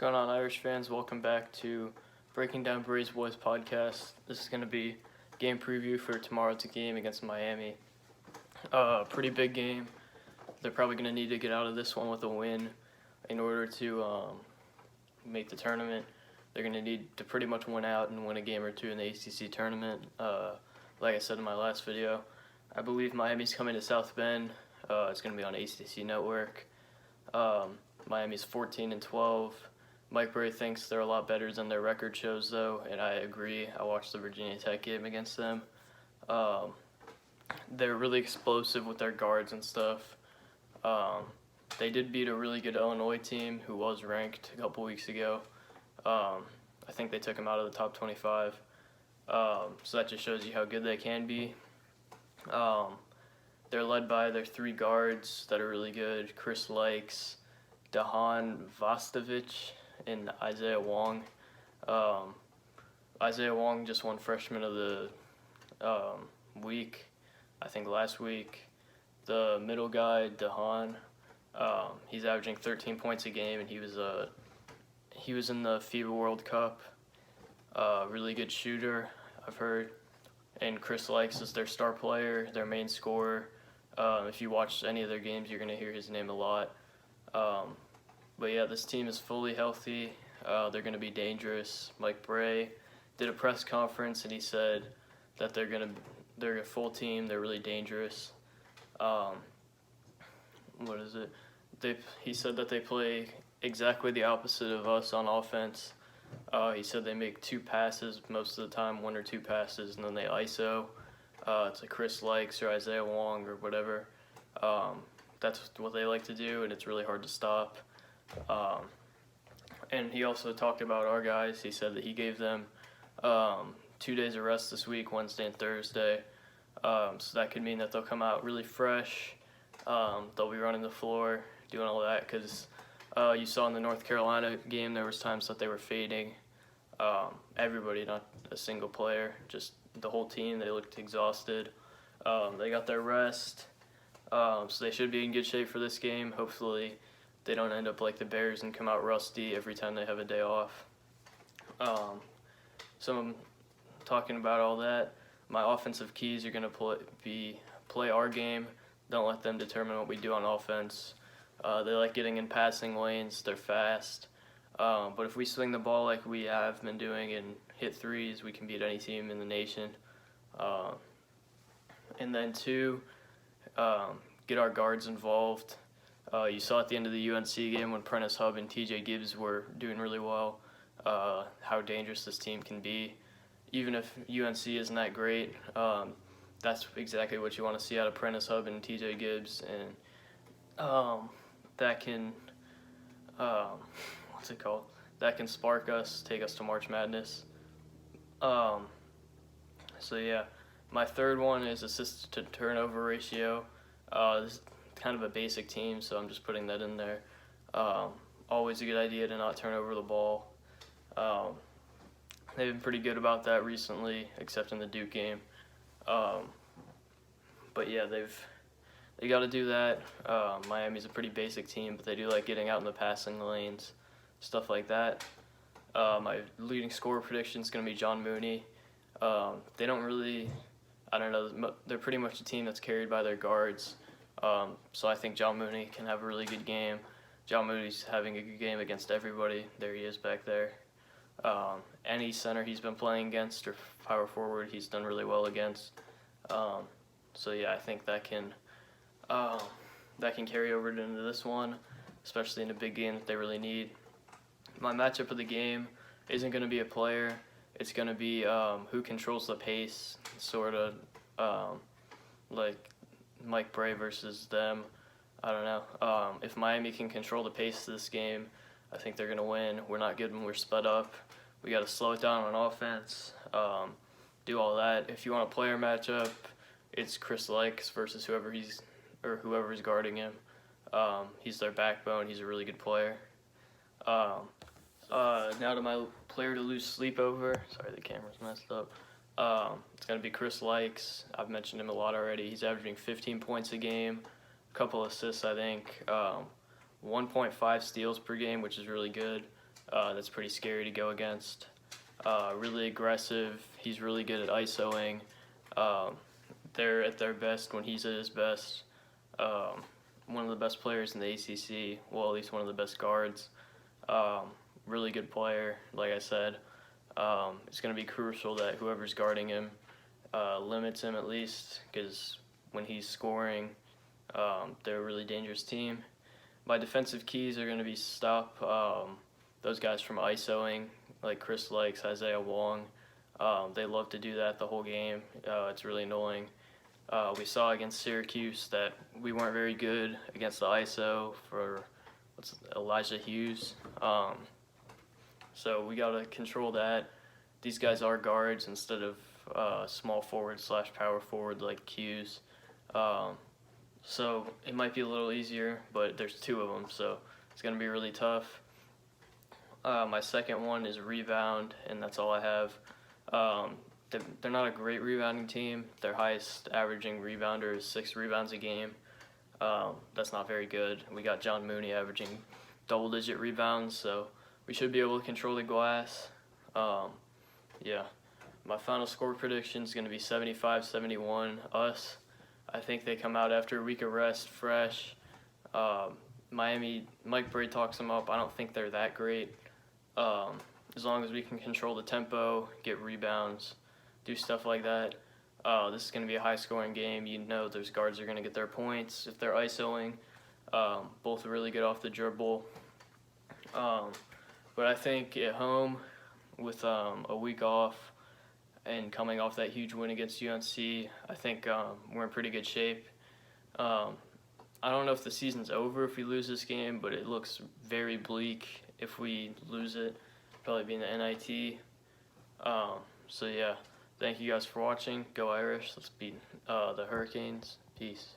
going on, Irish fans? Welcome back to Breaking Down Braves Boys podcast. This is going to be game preview for tomorrow's game against Miami. Pretty big game. They're probably going to need to get out of this one with a win in order to make the tournament. They're going to need to pretty much win out and win a game or two in the ACC tournament. Like I said in my last video, I believe Miami's coming to South Bend. It's going to be on ACC Network. Miami's 14-12. Mike Bray thinks they're a lot better than their record shows, though, and I agree. I watched the Virginia Tech game against them. They're really explosive with their guards and stuff. They did beat a really good Illinois team who was ranked a couple weeks ago. I think they took them out of the top 25. So that just shows you how good they can be. They're led by their three guards that are really good: Chris Likes, Dahan Vostovich, and Isaiah Wong. Isaiah Wong just won Freshman of the Week, I think last week. The middle guy, Dahan, he's averaging 13 points a game, and he was in the FIBA World Cup. Really good shooter, I've heard. And Chris Likes is their star player, their main scorer. If you watch any of their games, you're going to hear his name a lot. But yeah, this team is fully healthy. They're going to be dangerous. Mike Bray did a press conference, and he said that they're a full team. They're really dangerous. He said that they play exactly the opposite of us on offense. He said they make two passes most of the time, one or two passes, and then they ISO. It's like Chris Likes or Isaiah Wong or whatever. That's what they like to do, and it's really hard to stop. And he also talked about our guys. He said that he gave them 2 days of rest this week, Wednesday and Thursday. So that could mean that they'll come out really fresh. They'll be running the floor, doing all that, because you saw in the North Carolina game there was times that they were fading. Everybody, not a single player, just the whole team. They looked exhausted. They got their rest, so they should be in good shape for this game. Hopefully they don't end up like the Bears and come out rusty every time they have a day off. So I'm talking about all that. My offensive keys are going to play our game. Don't let them determine what we do on offense. They like getting in passing lanes. They're fast. But if we swing the ball like we have been doing and hit threes, we can beat any team in the nation. And then two, get our guards involved. You saw at the end of the UNC game when Prentice Hub and TJ Gibbs were doing really well, how dangerous this team can be. Even if UNC isn't that great, that's exactly what you want to see out of Prentice Hub and TJ Gibbs. And that can, that can spark us, take us to March Madness. So yeah, my third one is assist to turnover ratio. This is kind of a basic team, so I'm just putting that in there. Always a good idea to not turn over the ball. They've been pretty good about that recently, except in the Duke game. But yeah, they got to do that. Miami's a pretty basic team, but they do like getting out in the passing lanes, stuff like that. My leading scorer prediction is going to be John Mooney. They don't really, I don't know, they're pretty much a team that's carried by their guards. So I think John Mooney can have a really good game. John Mooney's having a good game against everybody. There he is back there. Any center he's been playing against or power forward, he's done really well against. So yeah, I think that can carry over into this one, especially in a big game that they really need. My matchup of the game isn't going to be a player. It's going to be who controls the pace, sort of like Mike Bray versus them. I don't know. If Miami can control the pace of this game, I think they're going to win. We're not good when we're sped up. We got to slow it down on offense, do all that. If you want a player matchup, it's Chris Likes versus whoever's guarding him. He's their backbone. He's a really good player. Now to my player to lose sleep over. Sorry, the camera's messed up. It's going to be Chris Likes. I've mentioned him a lot already. He's averaging 15 points a game, a couple assists, I think, 1.5 steals per game, which is really good. that's pretty scary to go against. Really aggressive. He's really good at ISOing. They're at their best when he's at his best. One of the best players in the ACC, well, at least one of the best guards. Really good player, like I said. It's going to be crucial that whoever's guarding him limits him at least, because when he's scoring, they're a really dangerous team. My defensive keys are going to be stop those guys from ISOing, like Chris Likes, Isaiah Wong. They love to do that the whole game. It's really annoying. We saw against Syracuse that we weren't very good against the ISO for Elijah Hughes. So we got to control that. These guys are guards instead of small forward / power forward like Hughes. So it might be a little easier, but there's two of them, so it's going to be really tough. My second one is rebound, and that's all I have. They're not a great rebounding team. Their highest averaging rebounder is 6 rebounds a game. That's not very good. We got John Mooney averaging double-digit rebounds, so we should be able to control the glass. Yeah, my final score prediction is going to be 75-71 us. I think they come out after a week of rest, fresh. Miami, Mike Brady talks them up. I don't think they're that great. As long as we can control the tempo, get rebounds, do stuff like that, this is going to be a high-scoring game. You know those guards are going to get their points if they're ISOing. Both are really good off the dribble. But I think at home, with a week off and coming off that huge win against UNC, I think we're in pretty good shape. I don't know if the season's over if we lose this game, but it looks very bleak if we lose it. Probably be in the NIT. So yeah, thank you guys for watching. Go Irish. Let's beat the Hurricanes. Peace.